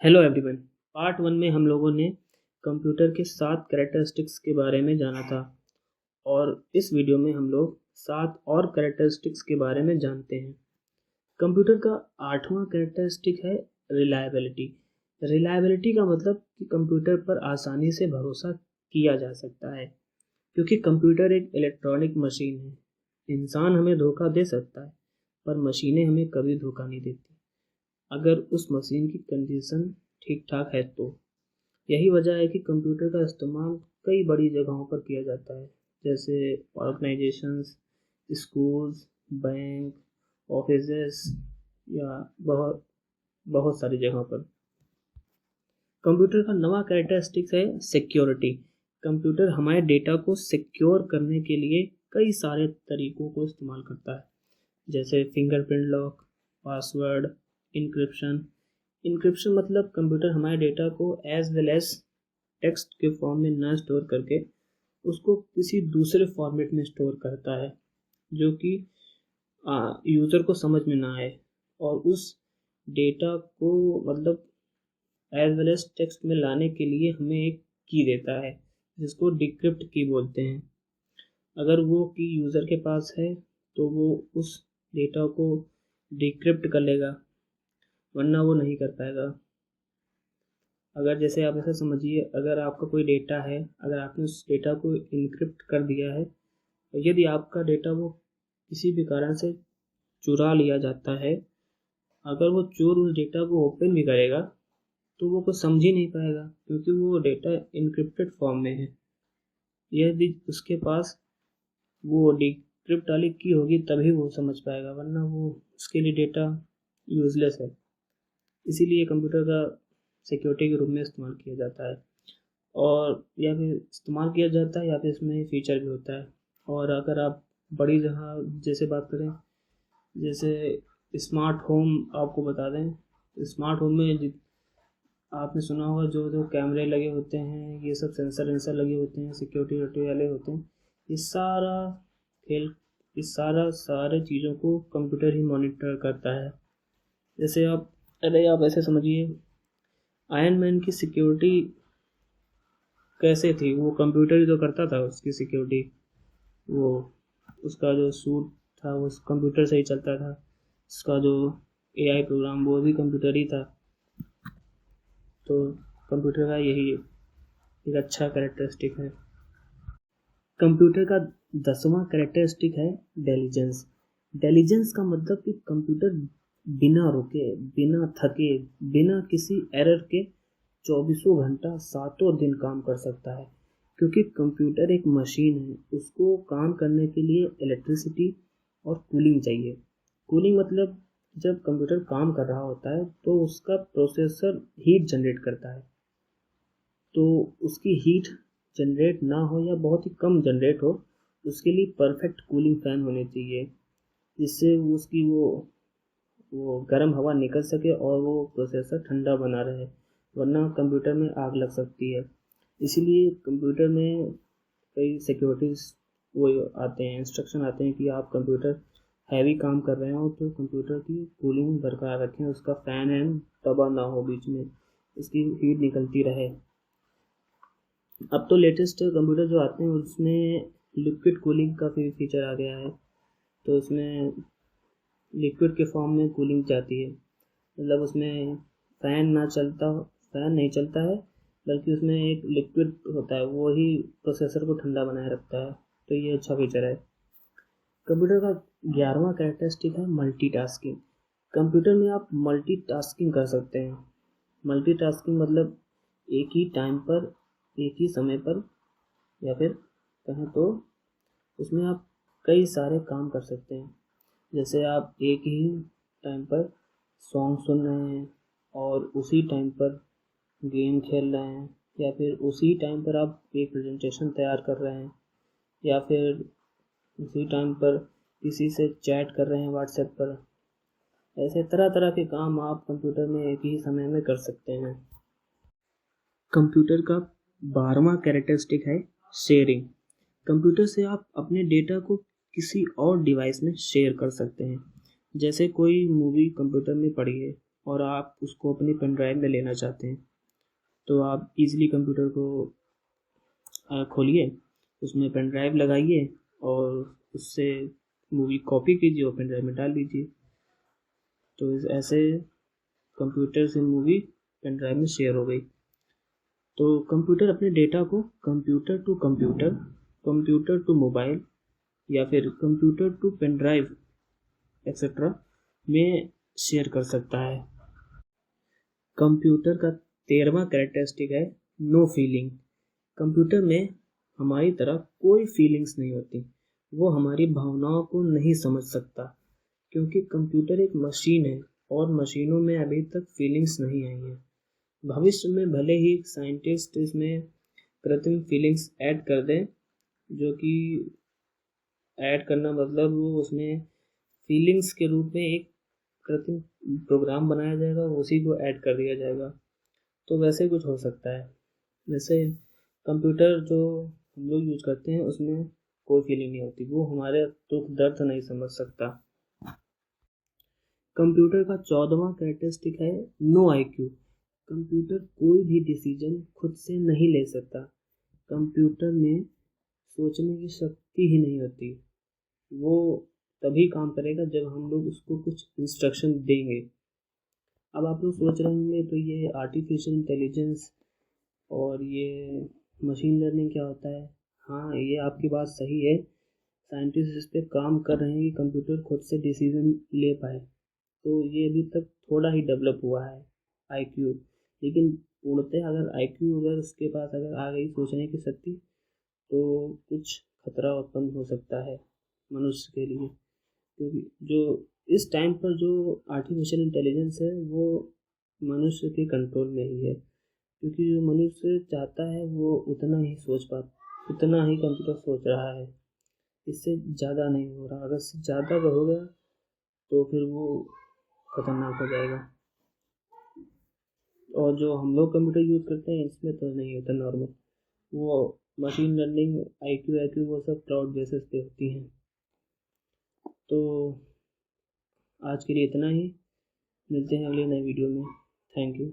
Hello everyone. Part 1 में हम लोगों ने कंप्यूटर के 7 कैरेक्टरिस्टिक्स के बारे में जाना था और इस वीडियो में हम लोग 7 और कैरेक्टरिस्टिक्स के बारे में जानते हैं। कंप्यूटर का 8वां कैरेक्टरिस्टिक है रिलायबिलिटी। रिलायबिलिटी का मतलब कि कंप्यूटर पर आसानी से भरोसा किया जा सकता है, क्योंकि कंप्यूटर एक इलेक्ट्रॉनिक मशीन है। इंसान हमें धोखा दे सकता है, पर मशीनें हमें कभी धोखा नहीं देती अगर उस मशीन की कंडीशन ठीक ठाक है तो। यही वजह है कि कंप्यूटर का इस्तेमाल कई बड़ी जगहों पर किया जाता है, जैसे ऑर्गेनाइजेशंस, स्कूल्स, बैंक, ऑफिसेस या बहुत बहुत सारी जगहों पर। कंप्यूटर का नवा कैरेक्टरिस्टिक्स है सिक्योरिटी। कंप्यूटर हमारे डेटा को सिक्योर करने के लिए कई सारे तरीकों को इस्तेमाल करता है, जैसे फिंगरप्रिंट लॉक, पासवर्ड, इंक्रिप्शन मतलब कंप्यूटर हमारे डेटा को एज वेल एज टेक्स्ट के फॉर्म में न स्टोर करके उसको किसी दूसरे फॉर्मेट में स्टोर करता है जो कि यूज़र को समझ में ना आए, और उस डेटा को मतलब एज वेल एज टेक्स्ट में लाने के लिए हमें एक की देता है जिसको डिक्रिप्ट की बोलते हैं। अगर वो की यूज़र के पास है तो वो उस डेटा को डिक्रिप्ट कर लेगा, वरना वो नहीं कर पाएगा। अगर जैसे आप ऐसा समझिए, अगर आपका कोई डेटा है, अगर आपने उस डेटा को इनक्रिप्ट कर दिया है, तो यदि आपका डेटा वो किसी भी कारण से चुरा लिया जाता है, अगर वो चोर उस डेटा को ओपन भी करेगा तो वो कुछ समझ ही नहीं पाएगा, क्योंकि वो डेटा इनक्रिप्टेड फॉर्म में है। यदि उसके पास वो डिक्रिप्ट वाली की होगी तभी वो समझ पाएगा, वरना वो उसके लिए डेटा यूजलेस है। इसीलिए कंप्यूटर का सिक्योरिटी के रूप में इस्तेमाल किया जाता है, और या फिर इस्तेमाल किया जाता है या फिर इसमें फीचर भी होता है। और अगर आप बड़ी जगह जैसे बात करें, जैसे स्मार्ट होम आपको बता दें, स्मार्ट होम में आपने सुना होगा जो जो कैमरे लगे होते हैं, ये सब सेंसर लगे होते हैं, सिक्योरिटी वाले होते हैं, ये सारा खेल इस सारे चीज़ों को कंप्यूटर ही मॉनिटर करता है। जैसे आप ऐसे समझिए, आयरन मैन की सिक्योरिटी कैसे थी, वो कंप्यूटर ही तो करता था उसकी सिक्योरिटी। वो उसका जो सूट था वो कंप्यूटर से ही चलता था, उसका जो एआई प्रोग्राम वो भी कंप्यूटर ही था। तो कंप्यूटर का यही एक अच्छा कैरेक्टरिस्टिक है। कंप्यूटर का 10वां कैरेक्टरिस्टिक है डेलीजेंस। डेलीजेंस का मतलब कि कंप्यूटर बिना रुके, बिना थके, बिना किसी एरर के 24 घंटा 7 दिन काम कर सकता है, क्योंकि कंप्यूटर एक मशीन है। उसको काम करने के लिए इलेक्ट्रिसिटी और कूलिंग चाहिए। कूलिंग मतलब जब कंप्यूटर काम कर रहा होता है तो उसका प्रोसेसर हीट जनरेट करता है, तो उसकी हीट जनरेट ना हो या बहुत ही कम जनरेट हो, उसके लिए परफेक्ट कूलिंग फैन होने चाहिए, जिससे उसकी वो गर्म हवा निकल सके और वो प्रोसेसर ठंडा बना रहे, वरना कंप्यूटर में आग लग सकती है। इसीलिए कंप्यूटर में कई सिक्योरिटीज वो आते हैं, इंस्ट्रक्शन आते हैं कि आप कंप्यूटर हैवी काम कर रहे हो तो कंप्यूटर की कूलिंग बरकरार रखें, उसका फैन एंड तबाह ना हो, बीच में इसकी हीट निकलती रहे। अब तो लेटेस्ट कंप्यूटर जो आते हैं उसमें लिक्विड कूलिंग का फीचर आ गया है, तो उसमें लिक्विड के फॉर्म में कूलिंग जाती है, मतलब उसमें फैन नहीं चलता है, बल्कि उसमें एक लिक्विड होता है, वो ही प्रोसेसर को ठंडा बनाए रखता है। तो ये अच्छा फीचर है। कंप्यूटर का 11वां कैरेक्टरिस्टिक है मल्टीटास्किंग। कंप्यूटर में आप मल्टीटास्किंग कर सकते हैं। मल्टीटास्किंग मतलब एक ही टाइम पर, एक ही समय पर, या फिर कहें तो उसमें आप कई सारे काम कर सकते हैं। जैसे आप एक ही टाइम पर सॉन्ग सुन रहे हैं और उसी टाइम पर गेम खेल रहे हैं, या फिर उसी टाइम पर आप एक प्रेजेंटेशन तैयार कर रहे हैं, या फिर उसी टाइम पर किसी से चैट कर रहे हैं व्हाट्सएप पर। ऐसे तरह तरह के काम आप कंप्यूटर में एक ही समय में कर सकते हैं। कंप्यूटर का 12वां कैरेक्टरिस्टिक है शेयरिंग। कंप्यूटर से आप अपने डेटा को किसी और डिवाइस में शेयर कर सकते हैं। जैसे कोई मूवी कंप्यूटर में पड़ी है और आप उसको अपनी पेन ड्राइव में लेना चाहते हैं, तो आप इजीली कंप्यूटर को खोलिए, उसमें पेन ड्राइव लगाइए और उससे मूवी कॉपी कीजिए और पेन ड्राइव में डाल दीजिए। तो ऐसे कंप्यूटर से मूवी पेन ड्राइव में शेयर हो गई। तो कंप्यूटर अपने डेटा को computer to computer, computer to mobile या फिर computer to pen drive etcetera में शेयर कर सकता है। कंप्यूटर का 13वां कैरेक्टरिस्टिक है नो फीलिंग। कंप्यूटर में हमारी तरह कोई फीलिंग्स नहीं होती, वो हमारी भावनाओं को नहीं समझ सकता, क्योंकि कंप्यूटर एक मशीन है और मशीनों में अभी तक फीलिंग्स नहीं आई हैं। भविष्य में भले ही साइंटिस्ट इसमें कृत्रिम फीलिंग्स ऐड कर दें, जो कि ऐड करना मतलब वो उसमें फीलिंग्स के रूप में एक कृत्रिम प्रोग्राम बनाया जाएगा, उसी को ऐड कर दिया जाएगा। तो वैसे कुछ हो सकता है। वैसे कंप्यूटर जो हम लोग यूज करते हैं उसमें कोई फीलिंग नहीं होती, वो हमारे दुख दर्द नहीं समझ सकता। कंप्यूटर का 14वां कैरेक्टरिस्टिक है नो आईक्यू। कंप्यूटर कोई भी डिसीजन खुद से नहीं ले सकता। कंप्यूटर में सोचने की शक्ति ही नहीं होती, वो तभी काम करेगा जब हम लोग उसको कुछ इंस्ट्रक्शन देंगे। अब आप लोग सोच रहे होंगे तो ये आर्टिफिशियल इंटेलिजेंस और ये मशीन लर्निंग क्या होता है? हाँ, ये आपकी बात सही है, साइंटिस्ट इस पे काम कर रहे हैं कि कंप्यूटर खुद से डिसीजन ले पाए। तो ये अभी तक थोड़ा ही डेवलप हुआ है आईक्यू, लेकिन पूर्णतः अगर उसके पास अगर आ गई सोचने की शक्ति, तो कुछ खतरा उत्पन्न हो सकता है मनुष्य के लिए। क्योंकि जो इस टाइम पर जो आर्टिफिशियल इंटेलिजेंस है वो मनुष्य के कंट्रोल में ही है, क्योंकि जो मनुष्य चाहता है वो उतना ही उतना ही कंप्यूटर सोच रहा है, इससे ज़्यादा नहीं हो रहा। अगर इससे ज़्यादा हो गया तो फिर वो खतरनाक हो जाएगा। और जो हम लोग कंप्यूटर यूज़ करते हैं इसमें तो नहीं होता नॉर्मल, वो मशीन लर्निंग आईक्यू वो सब क्लाउड बेसिस पे होती हैं। तो आज के लिए इतना ही, मिलते हैं अगले नए वीडियो में। Thank you.